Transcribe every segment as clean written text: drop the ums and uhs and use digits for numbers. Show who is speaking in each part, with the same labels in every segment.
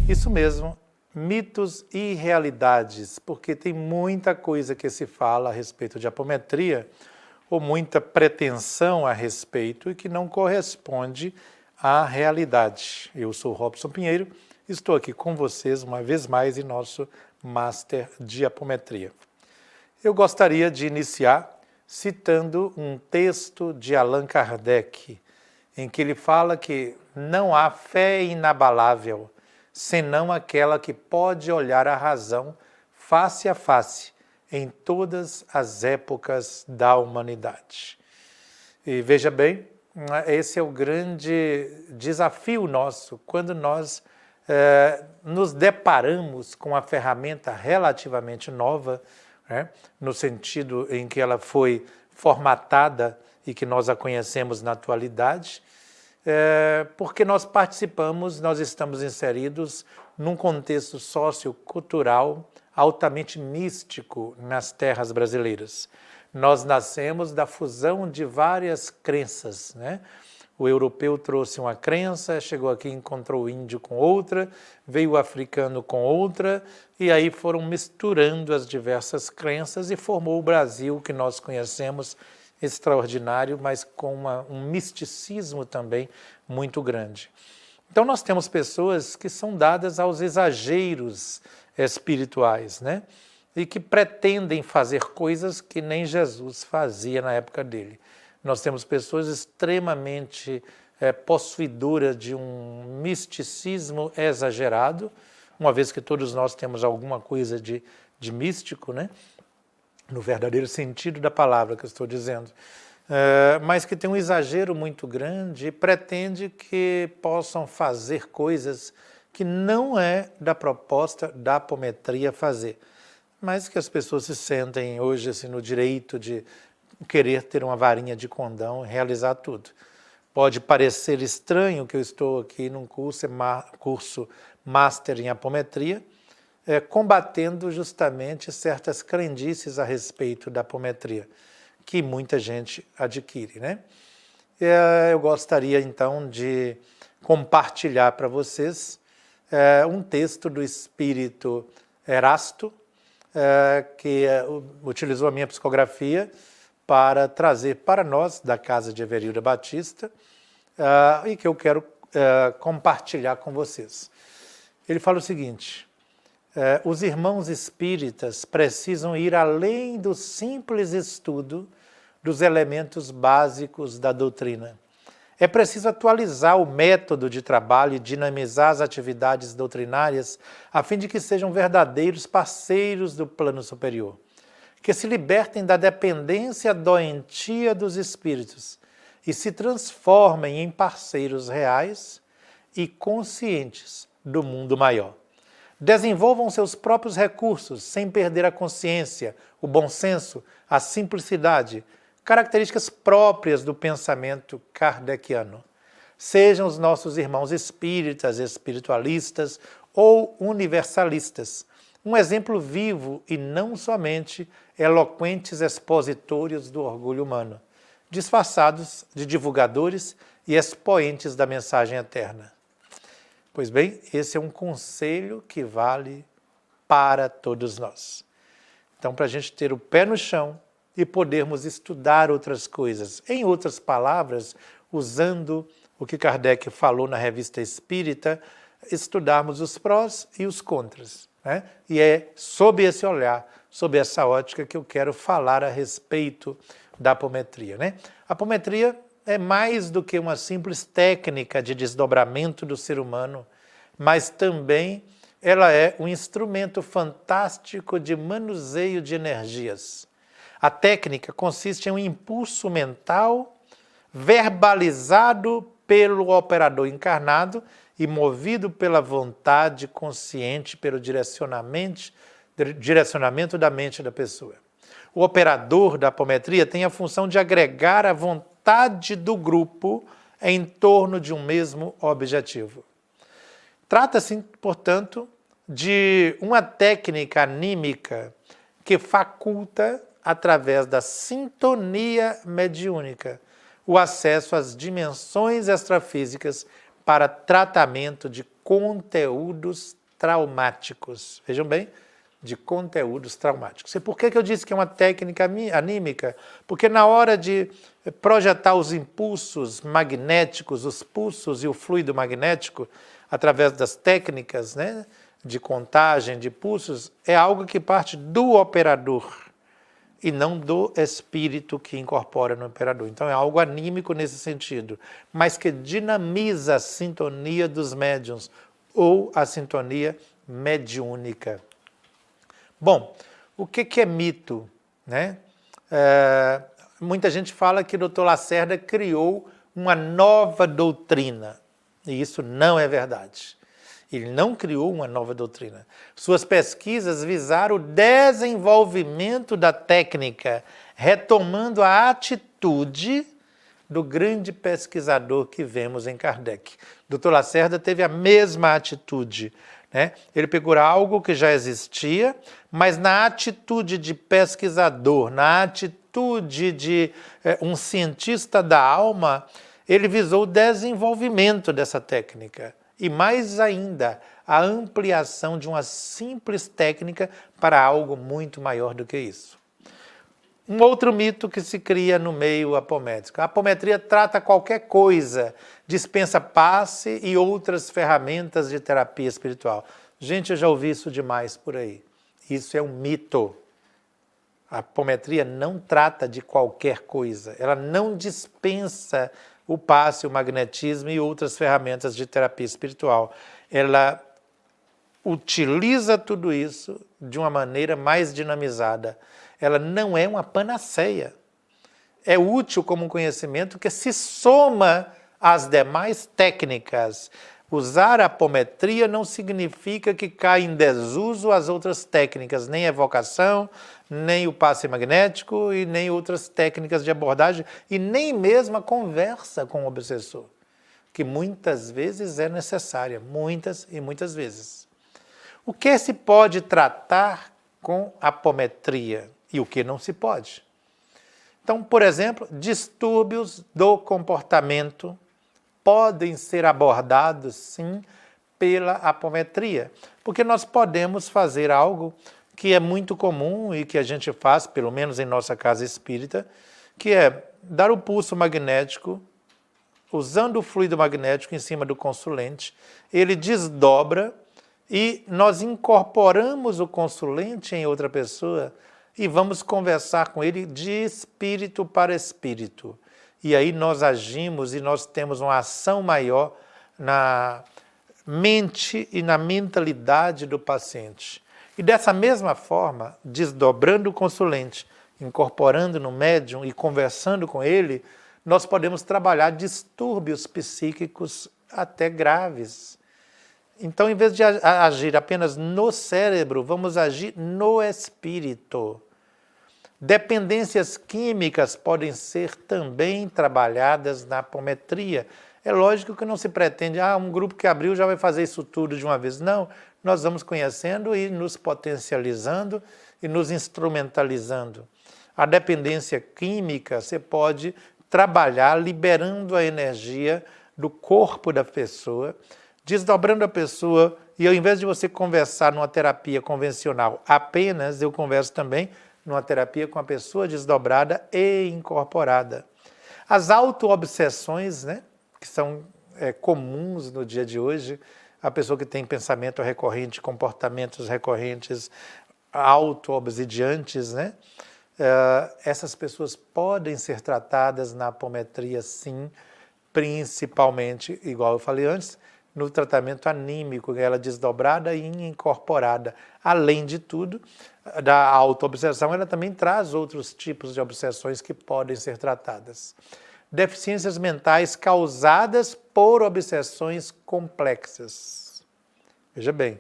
Speaker 1: Isso mesmo, mitos e realidades, porque tem muita coisa que se fala a respeito de apometria, ou muita pretensão a respeito e que não corresponde à realidade. Eu sou Robson Pinheiro, estou aqui com vocês uma vez mais em nosso Master de Apometria. Eu gostaria de iniciar citando um texto de Allan Kardec, em que ele fala que não há fé inabalável, senão aquela que pode olhar a razão face a face em todas as épocas da humanidade. E veja bem, esse é o grande desafio nosso, quando nós nos deparamos com a ferramenta relativamente nova, no sentido em que ela foi formatada e que nós a conhecemos na atualidade, porque nós participamos, nós estamos inseridos num contexto sociocultural altamente místico nas terras brasileiras. Nós nascemos da fusão de várias crenças, né? O europeu trouxe uma crença, chegou aqui, encontrou o índio com outra, veio o africano com outra, e aí foram misturando as diversas crenças e formou o Brasil que nós conhecemos, extraordinário, mas com um misticismo também muito grande. Então nós temos pessoas que são dadas aos exageros espirituais, né? E que pretendem fazer coisas que nem Jesus fazia na época dele. Nós temos pessoas extremamente possuidoras de um misticismo exagerado, uma vez que todos nós temos alguma coisa de místico, né? No verdadeiro sentido da palavra que eu estou dizendo, mas que tem um exagero muito grande e pretende que possam fazer coisas que não é da proposta da apometria fazer, mas que as pessoas se sentem hoje assim, no direito de querer ter uma varinha de condão e realizar tudo. Pode parecer estranho que eu estou aqui num curso Master em Apometria, combatendo justamente certas crendices a respeito da apometria, que muita gente adquire, né? Eu gostaria então de compartilhar para vocês um texto do espírito Erasto, que utilizou a minha psicografia para trazer para nós, da casa de Everilda Batista, e que eu quero compartilhar com vocês. Ele fala o seguinte: os irmãos espíritas precisam ir além do simples estudo dos elementos básicos da doutrina. É preciso atualizar o método de trabalho e dinamizar as atividades doutrinárias a fim de que sejam verdadeiros parceiros do plano superior, que se libertem da dependência doentia dos espíritos e se transformem em parceiros reais e conscientes do mundo maior. Desenvolvam seus próprios recursos sem perder a consciência, o bom senso, a simplicidade, características próprias do pensamento kardeciano. Sejam os nossos irmãos espíritas, espiritualistas ou universalistas um exemplo vivo e não somente eloquentes expositores do orgulho humano, disfarçados de divulgadores e expoentes da mensagem eterna. Pois bem, esse é um conselho que vale para todos nós. Então, para a gente ter o pé no chão e podermos estudar outras coisas, em outras palavras, usando o que Kardec falou na Revista Espírita, estudarmos os prós e os contras, né? E é sob esse olhar, sob essa ótica que eu quero falar a respeito da apometria, né? A apometria é mais do que uma simples técnica de desdobramento do ser humano, mas também ela é um instrumento fantástico de manuseio de energias. A técnica consiste em um impulso mental verbalizado pelo operador encarnado e movido pela vontade consciente, pelo direcionamento da mente da pessoa. O operador da apometria tem a função de agregar a vontade do grupo em torno de um mesmo objetivo. Trata-se, portanto, de uma técnica anímica que faculta, através da sintonia mediúnica, o acesso às dimensões extrafísicas para tratamento de conteúdos traumáticos. Vejam bem, de conteúdos traumáticos. E por que eu disse que é uma técnica anímica? Porque na hora de projetar os impulsos magnéticos, os pulsos e o fluido magnético, através das técnicas, né, de contagem de pulsos, é algo que parte do operador e não do espírito que incorpora no operador. Então é algo anímico nesse sentido, mas que dinamiza a sintonia dos médiuns ou a sintonia mediúnica. Bom, o que é mito, né? Muita gente fala que o Dr. Lacerda criou uma nova doutrina, e isso não é verdade. Ele não criou uma nova doutrina. Suas pesquisas visaram o desenvolvimento da técnica, retomando a atitude do grande pesquisador que vemos em Kardec. Dr. Lacerda teve a mesma atitude, né? Ele pegou algo que já existia, mas na atitude de pesquisador, na atitude de um cientista da alma, ele visou o desenvolvimento dessa técnica. E mais ainda, a ampliação de uma simples técnica para algo muito maior do que isso. Um outro mito que se cria no meio apométrico. A apometria trata qualquer coisa, dispensa passe e outras ferramentas de terapia espiritual. Gente, eu já ouvi isso demais por aí. Isso é um mito. A apometria não trata de qualquer coisa. Ela não dispensa o passe, o magnetismo e outras ferramentas de terapia espiritual. Ela utiliza tudo isso de uma maneira mais dinamizada. Ela não é uma panaceia. É útil como um conhecimento que se soma às demais técnicas. Usar a apometria não significa que cai em desuso as outras técnicas, nem a evocação, nem o passe magnético e nem outras técnicas de abordagem e nem mesmo a conversa com o obsessor, que muitas vezes é necessária, muitas e muitas vezes. O que se pode tratar com apometria e o que não se pode? Então, por exemplo, distúrbios do comportamento podem ser abordados, sim, pela apometria, porque nós podemos fazer algo que é muito comum e que a gente faz, pelo menos em nossa casa espírita, que é dar o pulso magnético, usando o fluido magnético em cima do consulente, ele desdobra e nós incorporamos o consulente em outra pessoa e vamos conversar com ele de espírito para espírito. E aí nós agimos e nós temos uma ação maior na mente e na mentalidade do paciente. E dessa mesma forma, desdobrando o consulente, incorporando no médium e conversando com ele, nós podemos trabalhar distúrbios psíquicos até graves. Então, em vez de agir apenas no cérebro, vamos agir no espírito. Dependências químicas podem ser também trabalhadas na apometria. É lógico que não se pretende, um grupo que abriu já vai fazer isso tudo de uma vez. Não, nós vamos conhecendo e nos potencializando e nos instrumentalizando. A dependência química você pode trabalhar liberando a energia do corpo da pessoa, desdobrando a pessoa, e ao invés de você conversar numa terapia convencional apenas, eu converso também numa terapia com a pessoa desdobrada e incorporada. As auto-obsessões, né, que são comuns no dia de hoje, a pessoa que tem pensamento recorrente, comportamentos recorrentes, auto-obsidiantes, né, essas pessoas podem ser tratadas na apometria, sim, principalmente, igual eu falei antes, no tratamento anímico, ela desdobrada e incorporada. Além de tudo, da auto-obsessão, ela também traz outros tipos de obsessões que podem ser tratadas. Deficiências mentais causadas por obsessões complexas. Veja bem,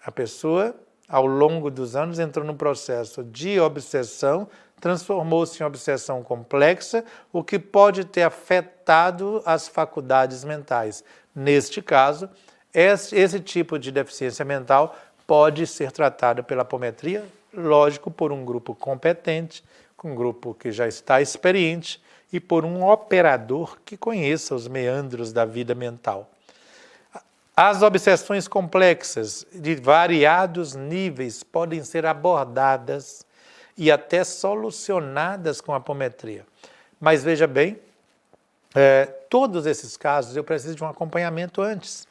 Speaker 1: a pessoa, ao longo dos anos, entrou num processo de obsessão, transformou-se em obsessão complexa, o que pode ter afetado as faculdades mentais. Neste caso, esse tipo de deficiência mental pode ser tratado pela apometria, lógico, por um grupo competente, com um grupo que já está experiente e por um operador que conheça os meandros da vida mental. As obsessões complexas de variados níveis podem ser abordadas e até solucionadas com apometria. Mas veja bem, todos esses casos eu preciso de um acompanhamento antes,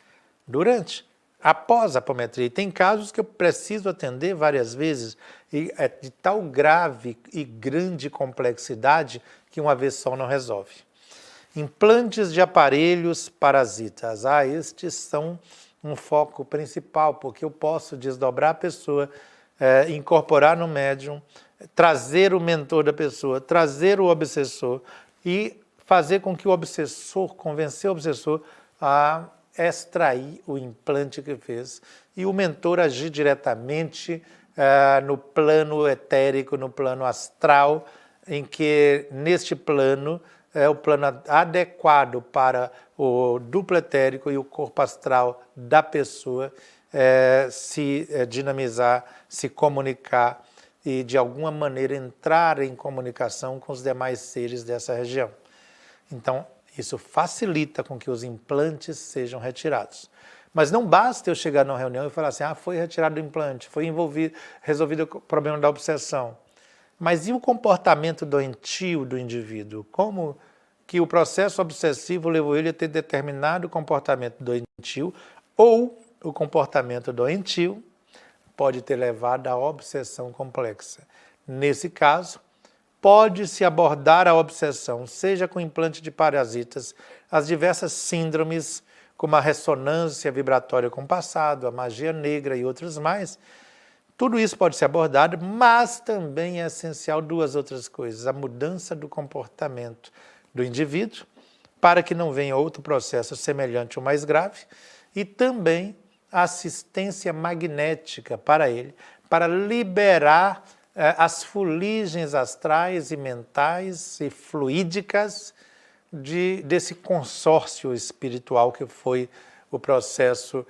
Speaker 1: durante, após a apometria. E tem casos que eu preciso atender várias vezes, e é de tal grave e grande complexidade que uma vez só não resolve. Implantes de aparelhos parasitas. Estes são um foco principal, porque eu posso desdobrar a pessoa, incorporar no médium, trazer o mentor da pessoa, trazer o obsessor e fazer com que o obsessor, convencer o obsessor a extrair o implante que fez e o mentor agir diretamente no plano etérico, no plano astral, em que neste plano é o plano adequado para o duplo etérico e o corpo astral da pessoa se dinamizar, se comunicar e de alguma maneira entrar em comunicação com os demais seres dessa região. Então, isso facilita com que os implantes sejam retirados. Mas não basta eu chegar numa reunião e falar assim, foi retirado o implante, foi resolvido o problema da obsessão. Mas e o comportamento doentio do indivíduo? Como que o processo obsessivo levou ele a ter determinado comportamento doentio, ou o comportamento doentio pode ter levado à obsessão complexa. Nesse caso, pode-se abordar a obsessão, seja com implante de parasitas, as diversas síndromes, como a ressonância vibratória com o passado, a magia negra e outros mais. Tudo isso pode ser abordado, mas também é essencial duas outras coisas. A mudança do comportamento do indivíduo, para que não venha outro processo semelhante ou mais grave, e também a assistência magnética para ele, para liberar as fuligens astrais e mentais e fluídicas desse consórcio espiritual que foi o processo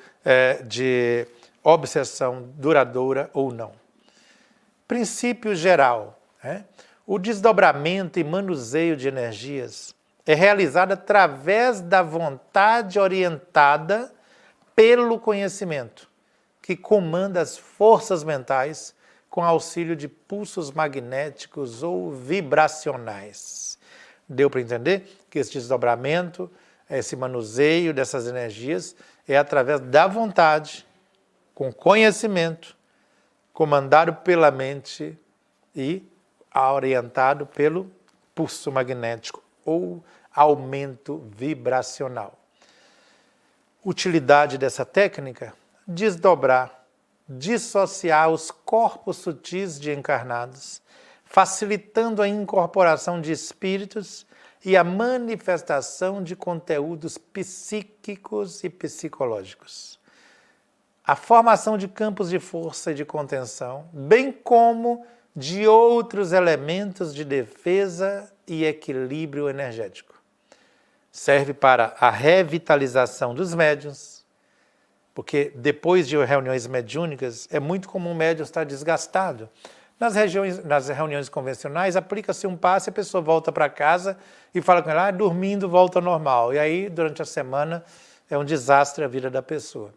Speaker 1: de obsessão duradoura ou não. Princípio geral, o desdobramento e manuseio de energias é realizado através da vontade orientada pelo conhecimento, que comanda as forças mentais com auxílio de pulsos magnéticos ou vibracionais. Deu para entender que esse desdobramento, esse manuseio dessas energias é através da vontade, com conhecimento, comandado pela mente e orientado pelo pulso magnético ou aumento vibracional. Utilidade dessa técnica? Desdobrar, dissociar os corpos sutis de encarnados, facilitando a incorporação de espíritos e a manifestação de conteúdos psíquicos e psicológicos. A formação de campos de força e de contenção, bem como de outros elementos de defesa e equilíbrio energético. Serve para a revitalização dos médiuns, porque depois de reuniões mediúnicas é muito comum o médium estar desgastado. Nas reuniões convencionais, aplica-se um passe, a pessoa volta para casa e fala com ela, dormindo volta ao normal. E aí, durante a semana, é um desastre a vida da pessoa.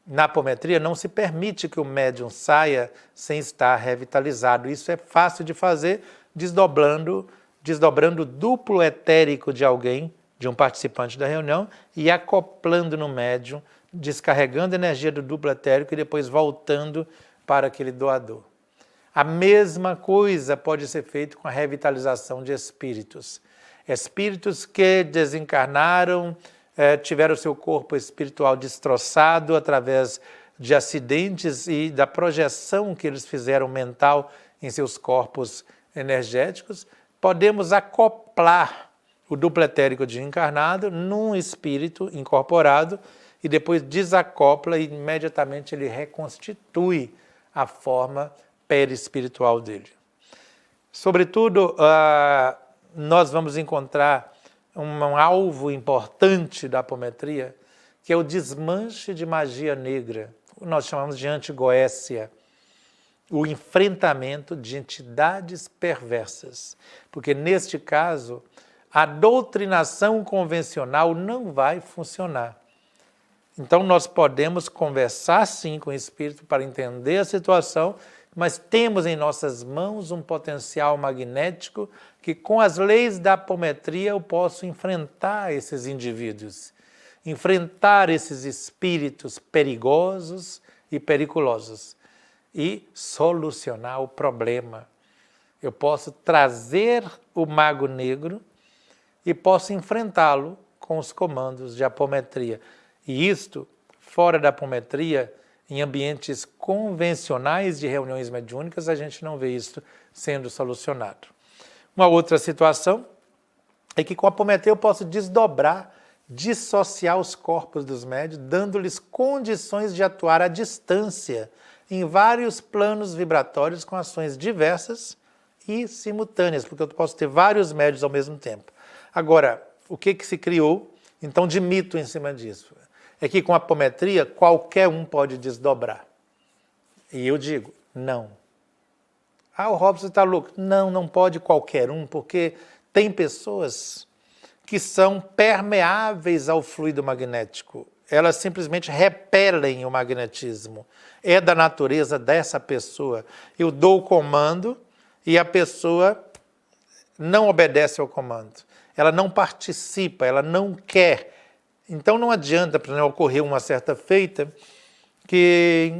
Speaker 1: Na apometria, não se permite que o médium saia sem estar revitalizado. Isso é fácil de fazer, desdobrando o duplo etérico de alguém, de um participante da reunião, e acoplando no médium, descarregando a energia do duplo etérico e depois voltando para aquele doador. A mesma coisa pode ser feita com a revitalização de espíritos. Espíritos que desencarnaram, tiveram seu corpo espiritual destroçado através de acidentes e da projeção que eles fizeram mental em seus corpos energéticos. Podemos acoplar o duplo etérico de encarnado num espírito incorporado e depois desacopla e imediatamente ele reconstitui a forma perispiritual dele. Sobretudo, nós vamos encontrar um alvo importante da apometria, que é o desmanche de magia negra, nós chamamos de antigoécia, o enfrentamento de entidades perversas, porque neste caso a doutrinação convencional não vai funcionar. Então nós podemos conversar sim com o espírito para entender a situação, mas temos em nossas mãos um potencial magnético que com as leis da apometria eu posso enfrentar esses indivíduos, enfrentar esses espíritos perigosos e periculosos e solucionar o problema. Eu posso trazer o mago negro e posso enfrentá-lo com os comandos de apometria. E isto, fora da apometria, em ambientes convencionais de reuniões mediúnicas, a gente não vê isso sendo solucionado. Uma outra situação é que com a apometria eu posso desdobrar, dissociar os corpos dos médiuns, dando-lhes condições de atuar à distância em vários planos vibratórios com ações diversas e simultâneas, porque eu posso ter vários médiuns ao mesmo tempo. Agora, o que se criou, então, de mito em cima disso? É que com a apometria qualquer um pode desdobrar. E eu digo, não. O Robson está louco. Não, não pode qualquer um, porque tem pessoas que são permeáveis ao fluido magnético. Elas simplesmente repelem o magnetismo. É da natureza dessa pessoa. Eu dou o comando e a pessoa não obedece ao comando. Ela não participa, ela não quer. Então não adianta, para não ocorrer uma certa feita, que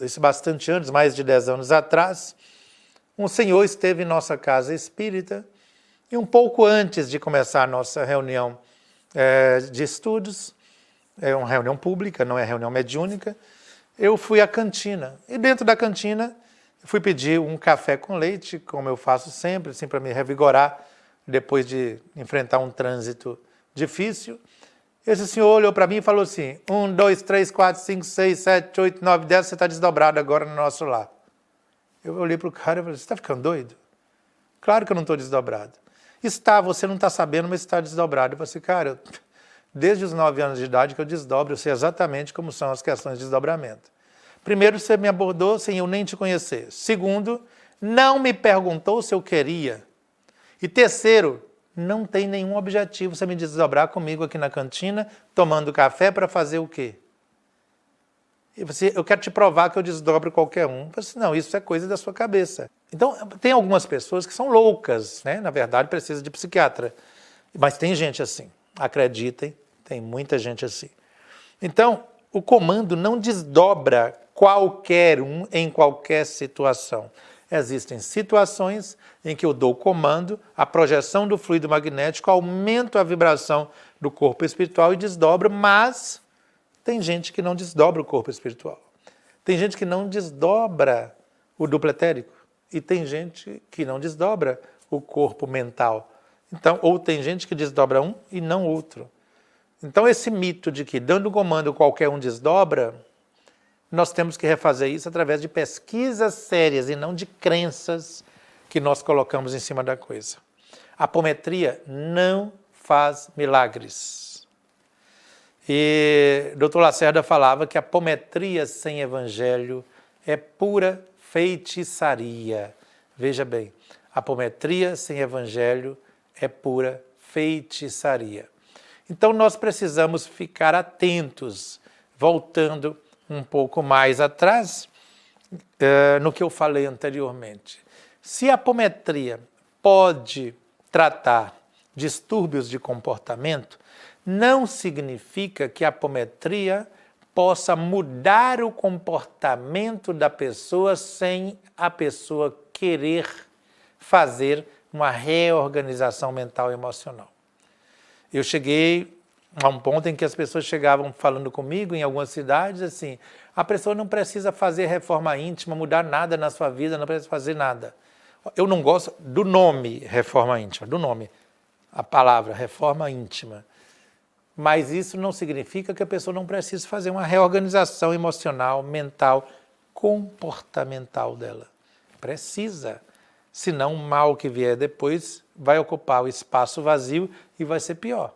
Speaker 1: isso bastante anos, mais de 10 anos atrás, um senhor esteve em nossa casa espírita e um pouco antes de começar a nossa reunião de estudos, é uma reunião pública, não é reunião mediúnica, eu fui à cantina. E dentro da cantina, fui pedir um café com leite, como eu faço sempre, assim, para me revigorar depois de enfrentar um trânsito difícil. Esse senhor olhou para mim e falou assim, 1, 2, 3, 4, 5, 6, 7, 8, 9, 10, você está desdobrado agora no nosso lar. Eu olhei para o cara e falei, você está ficando doido? Claro que eu não estou desdobrado. Está, você não está sabendo, mas está desdobrado. Eu falei assim, cara, desde os 9 anos de idade que eu desdobro, eu sei exatamente como são as questões de desdobramento. Primeiro, você me abordou sem eu nem te conhecer. Segundo, não me perguntou se eu queria. E terceiro, não tem nenhum objetivo você me desdobrar comigo aqui na cantina, tomando café para fazer o quê? E você, eu quero te provar que eu desdobro qualquer um. Eu falei assim, não, isso é coisa da sua cabeça. Então, tem algumas pessoas que são loucas, né? Na verdade, precisa de psiquiatra. Mas tem gente assim, acreditem, tem muita gente assim. Então, o comando não desdobra qualquer um em qualquer situação. Existem situações em que eu dou o comando, a projeção do fluido magnético aumenta a vibração do corpo espiritual e desdobra, mas tem gente que não desdobra o corpo espiritual. Tem gente que não desdobra o duplo etérico. E tem gente que não desdobra o corpo mental. Então, ou tem gente que desdobra um e não outro. Então, esse mito de que dando comando qualquer um desdobra, nós temos que refazer isso através de pesquisas sérias e não de crenças que nós colocamos em cima da coisa. A apometria não faz milagres. E o Dr. Lacerda falava que a apometria sem evangelho é pura feitiçaria. Veja bem, a apometria sem evangelho é pura feitiçaria. Então nós precisamos ficar atentos, voltando um pouco mais atrás, no que eu falei anteriormente. Se a apometria pode tratar distúrbios de comportamento, não significa que a apometria possa mudar o comportamento da pessoa sem a pessoa querer fazer uma reorganização mental e emocional. Eu cheguei a um ponto em que as pessoas chegavam falando comigo em algumas cidades assim, a pessoa não precisa fazer reforma íntima, mudar nada na sua vida, não precisa fazer nada. Eu não gosto do nome reforma íntima, do nome, a palavra reforma íntima. Mas isso não significa que a pessoa não precise fazer uma reorganização emocional, mental, comportamental dela. Precisa. Senão o mal que vier depois vai ocupar o espaço vazio e vai ser pior.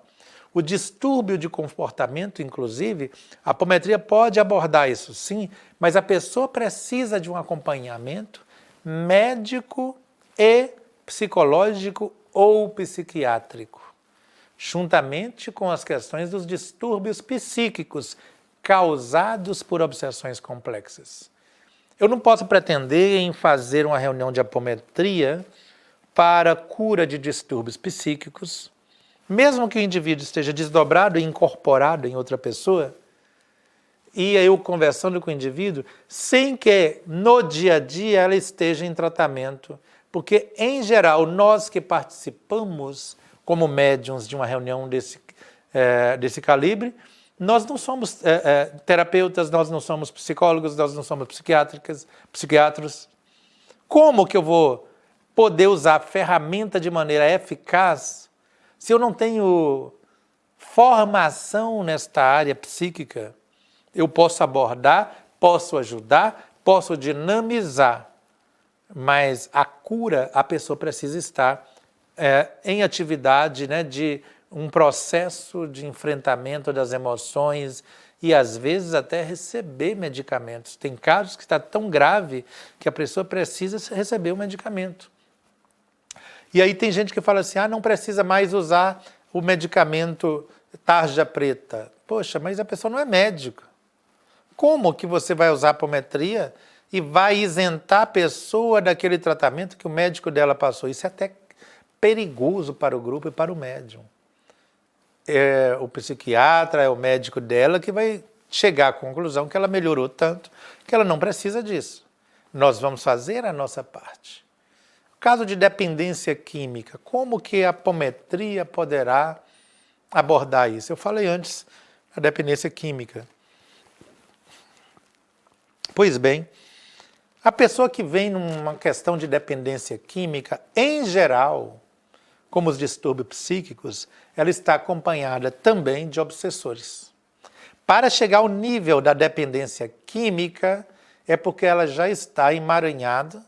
Speaker 1: O distúrbio de comportamento, inclusive, a apometria pode abordar isso, sim, mas a pessoa precisa de um acompanhamento médico e psicológico ou psiquiátrico, juntamente com as questões dos distúrbios psíquicos, causados por obsessões complexas. Eu não posso pretender em fazer uma reunião de apometria para cura de distúrbios psíquicos, mesmo que o indivíduo esteja desdobrado e incorporado em outra pessoa, e eu conversando com o indivíduo, sem que no dia a dia ela esteja em tratamento, porque, em geral, nós que participamos como médiuns de uma reunião desse calibre, nós não somos terapeutas, nós não somos psicólogos, nós não somos psiquiatras. Como que eu vou poder usar a ferramenta de maneira eficaz se eu não tenho formação nesta área psíquica? Eu posso abordar, posso ajudar, posso dinamizar, mas a cura, a pessoa precisa estar em atividade, né, de um processo de enfrentamento das emoções e, às vezes, até receber medicamentos. Tem casos que está tão grave que a pessoa precisa receber o medicamento. E aí tem gente que fala assim, não precisa mais usar o medicamento tarja preta. Poxa, mas a pessoa não é médica. Como que você vai usar apometria e vai isentar a pessoa daquele tratamento que o médico dela passou? Isso é até perigoso para o grupo e para o médium. O psiquiatra, é o médico dela que vai chegar à conclusão que ela melhorou tanto que ela não precisa disso. Nós vamos fazer a nossa parte. Caso de dependência química, como que a apometria poderá abordar isso? Eu falei antes da dependência química. Pois bem, a pessoa que vem numa questão de dependência química, em geral, como os distúrbios psíquicos, ela está acompanhada também de obsessores. Para chegar ao nível da dependência química, é porque ela já está emaranhada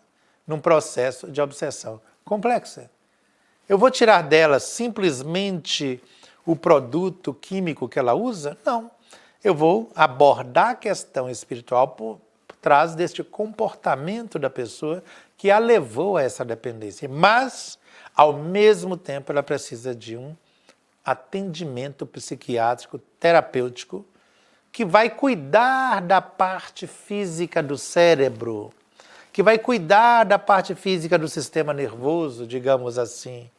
Speaker 1: num processo de obsessão complexa. Eu vou tirar dela simplesmente o produto químico que ela usa? Não. Eu vou abordar a questão espiritual por trás deste comportamento da pessoa que a levou a essa dependência. Mas, ao mesmo tempo, ela precisa de um atendimento psiquiátrico, terapêutico, que vai cuidar da parte física do cérebro, que vai cuidar da parte física do sistema nervoso, digamos assim.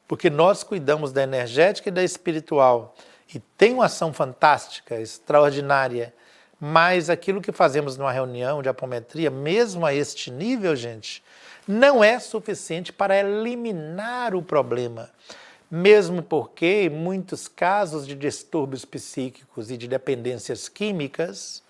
Speaker 1: Porque nós cuidamos da energética e da espiritual. E tem uma ação fantástica, extraordinária. Mas aquilo que fazemos numa reunião de apometria, mesmo a este nível, gente, não é suficiente para eliminar o problema. Mesmo porque, em muitos casos de distúrbios psíquicos e de dependências químicas,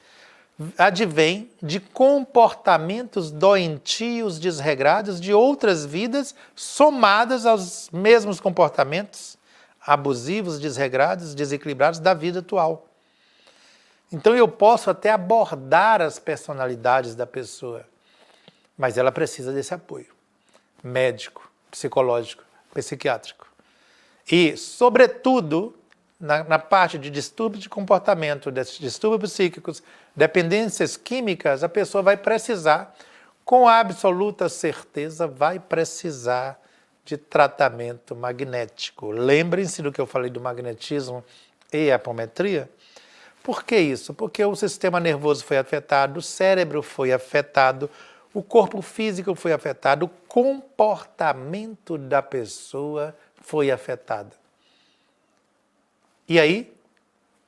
Speaker 1: advém de comportamentos doentios, desregrados de outras vidas, somadas aos mesmos comportamentos abusivos, desregrados, desequilibrados da vida atual. Então eu posso até abordar as personalidades da pessoa, mas ela precisa desse apoio médico, psicológico, psiquiátrico. E, sobretudo, na parte de distúrbios de comportamento, distúrbios psíquicos, dependências químicas, a pessoa vai precisar, com absoluta certeza, vai precisar de tratamento magnético. Lembrem-se do que eu falei do magnetismo e apometria. Por que isso? Porque o sistema nervoso foi afetado, o cérebro foi afetado, o corpo físico foi afetado, o comportamento da pessoa foi afetado. E aí,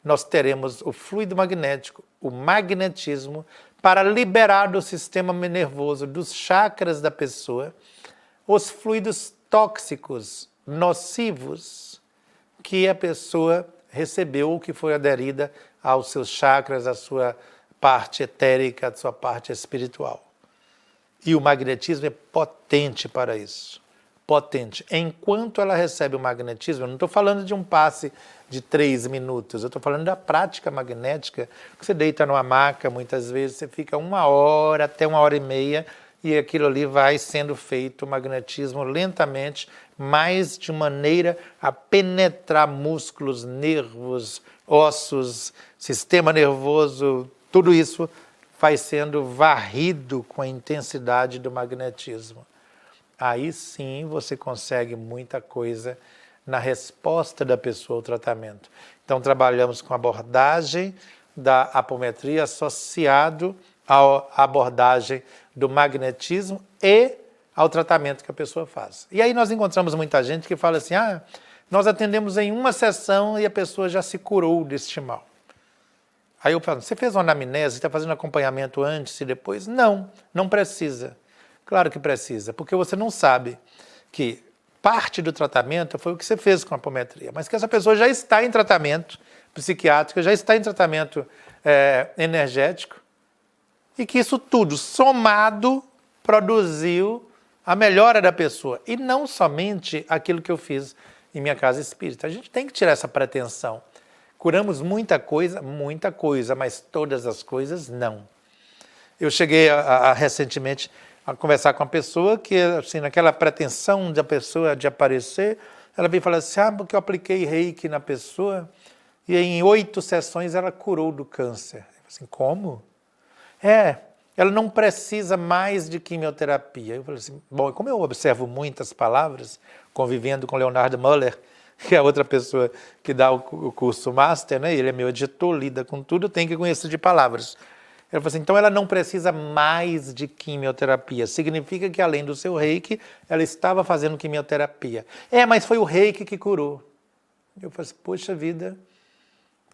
Speaker 1: nós teremos o fluido magnético, o magnetismo, para liberar do sistema nervoso, dos chakras da pessoa, os fluidos tóxicos, nocivos, que a pessoa recebeu ou que foi aderida aos seus chakras, à sua parte etérica, à sua parte espiritual. E o magnetismo é potente para isso. Potente. Enquanto ela recebe o magnetismo, eu não estou falando de um passe de 3 minutos, eu estou falando da prática magnética, que você deita numa maca, muitas vezes você fica 1 hora até 1h30 e aquilo ali vai sendo feito, o magnetismo lentamente, mas de maneira a penetrar músculos, nervos, ossos, sistema nervoso, tudo isso vai sendo varrido com a intensidade do magnetismo. Aí sim você consegue muita coisa na resposta da pessoa ao tratamento. Então trabalhamos com abordagem da apometria associado à abordagem do magnetismo e ao tratamento que a pessoa faz. E aí nós encontramos muita gente que fala assim, nós atendemos em uma sessão e a pessoa já se curou deste mal. Aí eu falo, você fez uma anamnese, está fazendo acompanhamento antes e depois? Não, não precisa. Claro que precisa, porque você não sabe que parte do tratamento foi o que você fez com a apometria, mas que essa pessoa já está em tratamento psiquiátrico, já está em tratamento energético, e que isso tudo somado produziu a melhora da pessoa, e não somente aquilo que eu fiz em minha casa espírita. A gente tem que tirar essa pretensão. Curamos muita coisa, mas todas as coisas não. Eu cheguei recentemente a conversar com uma pessoa que, assim, naquela pretensão da pessoa de aparecer, ela veio falar assim, porque eu apliquei reiki na pessoa e em 8 sessões ela curou do câncer. Eu falei assim, como? Ela não precisa mais de quimioterapia. Eu falei assim, bom, como eu observo muitas palavras, convivendo com Leonardo Muller, que é outra pessoa que dá o curso Master, né? Ele é meu editor, lida com tudo, eu tenho que conhecer de palavras. Ela falou assim, então ela não precisa mais de quimioterapia. Significa que além do seu reiki, ela estava fazendo quimioterapia. Mas foi o reiki que curou. Eu falei assim, poxa vida,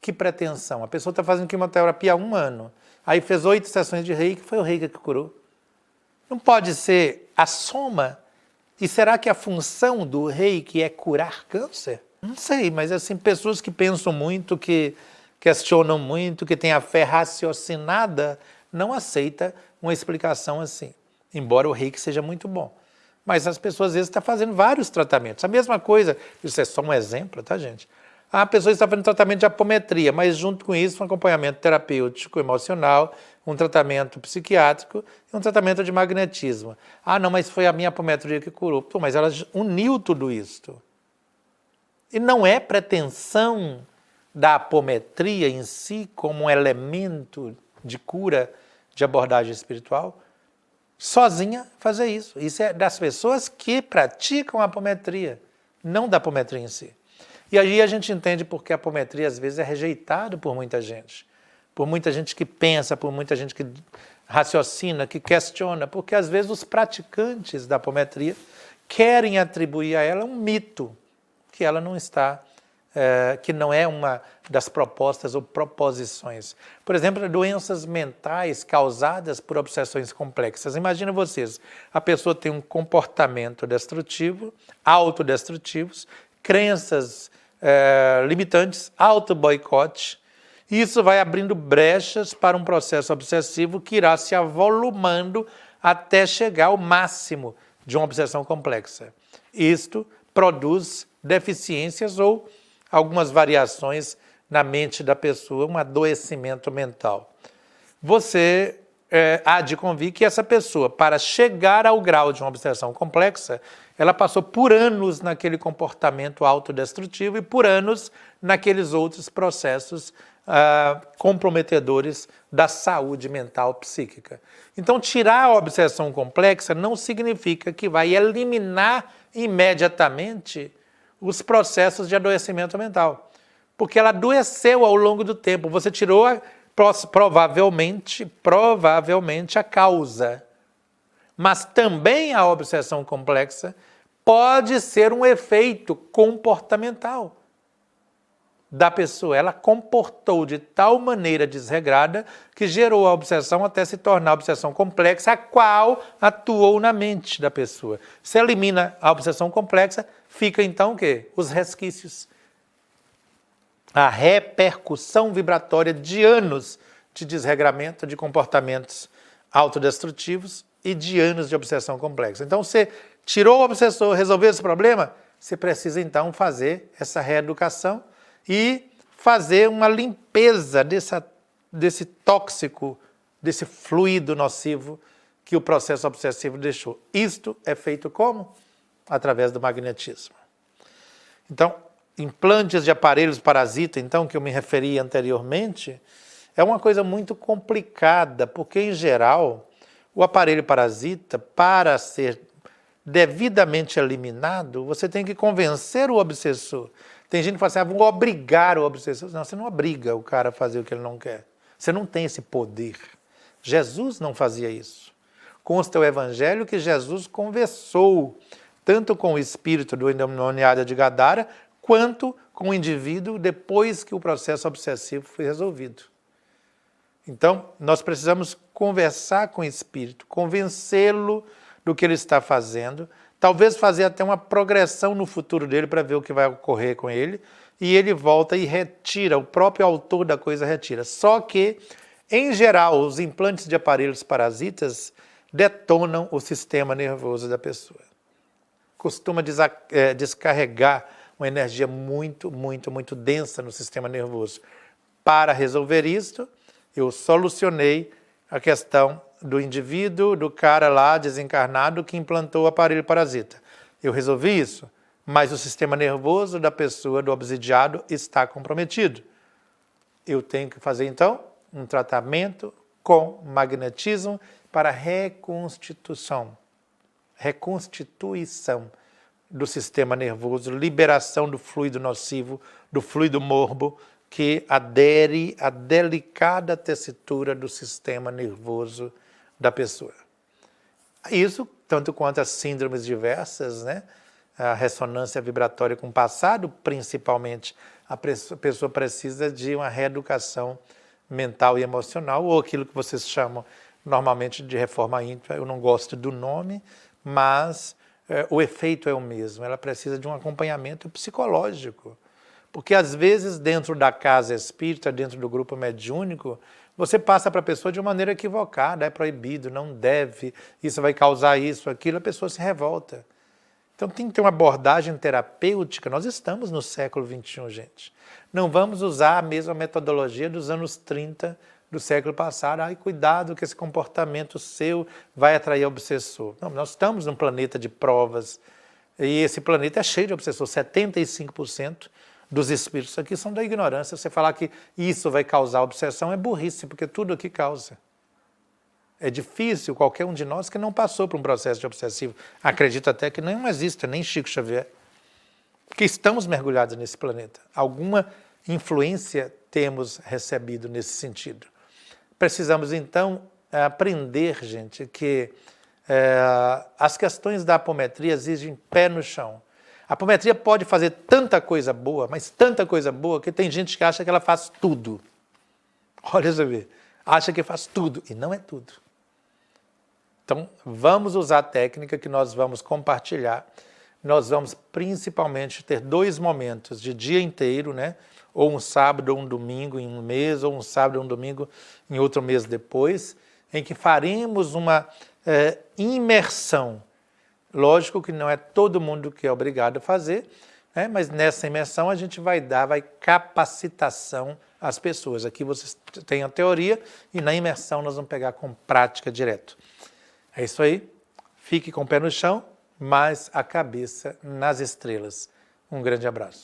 Speaker 1: que pretensão. A pessoa está fazendo quimioterapia há 1 ano. Aí fez 8 sessões de reiki, foi o reiki que curou. Não pode ser a soma. E será que a função do reiki é curar câncer? Não sei, mas assim, pessoas que pensam muito, que questionam muito, que têm a fé raciocinada, não aceita uma explicação assim. Embora o reiki seja muito bom. Mas as pessoas às vezes estão fazendo vários tratamentos. A mesma coisa, isso é só um exemplo, tá, gente? A pessoa está fazendo tratamento de apometria, mas junto com isso um acompanhamento terapêutico, emocional, um tratamento psiquiátrico e um tratamento de magnetismo. Não, mas foi a minha apometria que curou. Mas ela uniu tudo isso. E não é pretensão da apometria em si como um elemento de cura, de abordagem espiritual, sozinha fazer isso. Isso é das pessoas que praticam a apometria, não da apometria em si. E aí a gente entende porque a apometria às vezes é rejeitada por muita gente que pensa, por muita gente que raciocina, que questiona, porque às vezes os praticantes da apometria querem atribuir a ela um mito, que ela não está, que não é uma das propostas ou proposições. Por exemplo, doenças mentais causadas por obsessões complexas. Imagina vocês, a pessoa tem um comportamento destrutivo, autodestrutivos, crenças limitantes, auto-boicote. Isso vai abrindo brechas para um processo obsessivo que irá se avolumando até chegar ao máximo de uma obsessão complexa. Isto produz deficiências ou algumas variações na mente da pessoa, um adoecimento mental. Você há de convir que essa pessoa, para chegar ao grau de uma obsessão complexa, ela passou por anos naquele comportamento autodestrutivo e por anos naqueles outros processos comprometedores da saúde mental psíquica. Então, tirar a obsessão complexa não significa que vai eliminar imediatamente os processos de adoecimento mental, porque ela adoeceu ao longo do tempo. Você tirou provavelmente a causa, mas também a obsessão complexa pode ser um efeito comportamental da pessoa. Ela comportou de tal maneira desregrada que gerou a obsessão até se tornar a obsessão complexa, a qual atuou na mente da pessoa. Se elimina a obsessão complexa, fica então o quê? Os resquícios. A repercussão vibratória de anos de desregramento, de comportamentos autodestrutivos e de anos de obsessão complexa. Então, você tirou o obsessor, resolveu esse problema, você precisa então fazer essa reeducação e fazer uma limpeza desse tóxico, desse fluido nocivo que o processo obsessivo deixou. Isto é feito como? Através do magnetismo. Então, implantes de aparelhos parasita, então, que eu me referi anteriormente, é uma coisa muito complicada, porque, em geral, o aparelho parasita, para ser devidamente eliminado, você tem que convencer o obsessor. Tem gente que fala assim, vou obrigar o obsessor. Não, você não obriga o cara a fazer o que ele não quer. Você não tem esse poder. Jesus não fazia isso. Consta o Evangelho que Jesus conversou tanto com o espírito do endemoniado de Gadara, quanto com o indivíduo depois que o processo obsessivo foi resolvido. Então, nós precisamos conversar com o espírito, convencê-lo do que ele está fazendo, talvez fazer até uma progressão no futuro dele para ver o que vai ocorrer com ele, e ele volta e retira, o próprio autor da coisa retira. Só que, em geral, os implantes de aparelhos parasitas detonam o sistema nervoso da pessoa. Costuma descarregar uma energia muito densa no sistema nervoso. Para resolver isto, eu solucionei a questão do indivíduo, do cara lá desencarnado que implantou o aparelho parasita. Eu resolvi isso, mas o sistema nervoso da pessoa, do obsidiado, está comprometido. Eu tenho que fazer, então, um tratamento com magnetismo para reconstituição do sistema nervoso, liberação do fluido nocivo, do fluido morbo, que adere à delicada tessitura do sistema nervoso da pessoa. Isso, tanto quanto as síndromes diversas, né? A ressonância vibratória com o passado, principalmente, a pessoa precisa de uma reeducação mental e emocional, ou aquilo que vocês chamam normalmente de reforma íntima. Eu não gosto do nome, mas o efeito é o mesmo. Ela precisa de um acompanhamento psicológico. Porque, às vezes, dentro da casa espírita, dentro do grupo mediúnico, você passa para a pessoa de uma maneira equivocada, é proibido, não deve, isso vai causar isso, aquilo, a pessoa se revolta. Então, tem que ter uma abordagem terapêutica. Nós estamos no século XXI, gente. Não vamos usar a mesma metodologia dos anos 30 do século passado. Ai, cuidado que esse comportamento seu vai atrair obsessor. Não, nós estamos num planeta de provas, e esse planeta é cheio de obsessor. 75% dos espíritos aqui são da ignorância. Você falar que isso vai causar obsessão é burrice, porque tudo aqui causa. É difícil qualquer um de nós que não passou por um processo de obsessivo. Acredito até que não exista, nem Chico Xavier. Porque estamos mergulhados nesse planeta. Alguma influência temos recebido nesse sentido. Precisamos, então, aprender, gente, que as questões da apometria exigem pé no chão. A apometria pode fazer tanta coisa boa, mas tanta coisa boa, que tem gente que acha que ela faz tudo. Olha você ver, acha que faz tudo, e não é tudo. Então, vamos usar a técnica que nós vamos compartilhar. Nós vamos principalmente ter 2 momentos de dia inteiro, né? Ou um sábado ou um domingo em um mês, ou um sábado ou um domingo em outro mês depois, em que faremos uma imersão. Lógico que não é todo mundo que é obrigado a fazer, né? Mas nessa imersão a gente vai capacitação às pessoas. Aqui vocês têm a teoria e na imersão nós vamos pegar com prática direto. É isso aí. Fique com o pé no chão, mas a cabeça nas estrelas. Um grande abraço.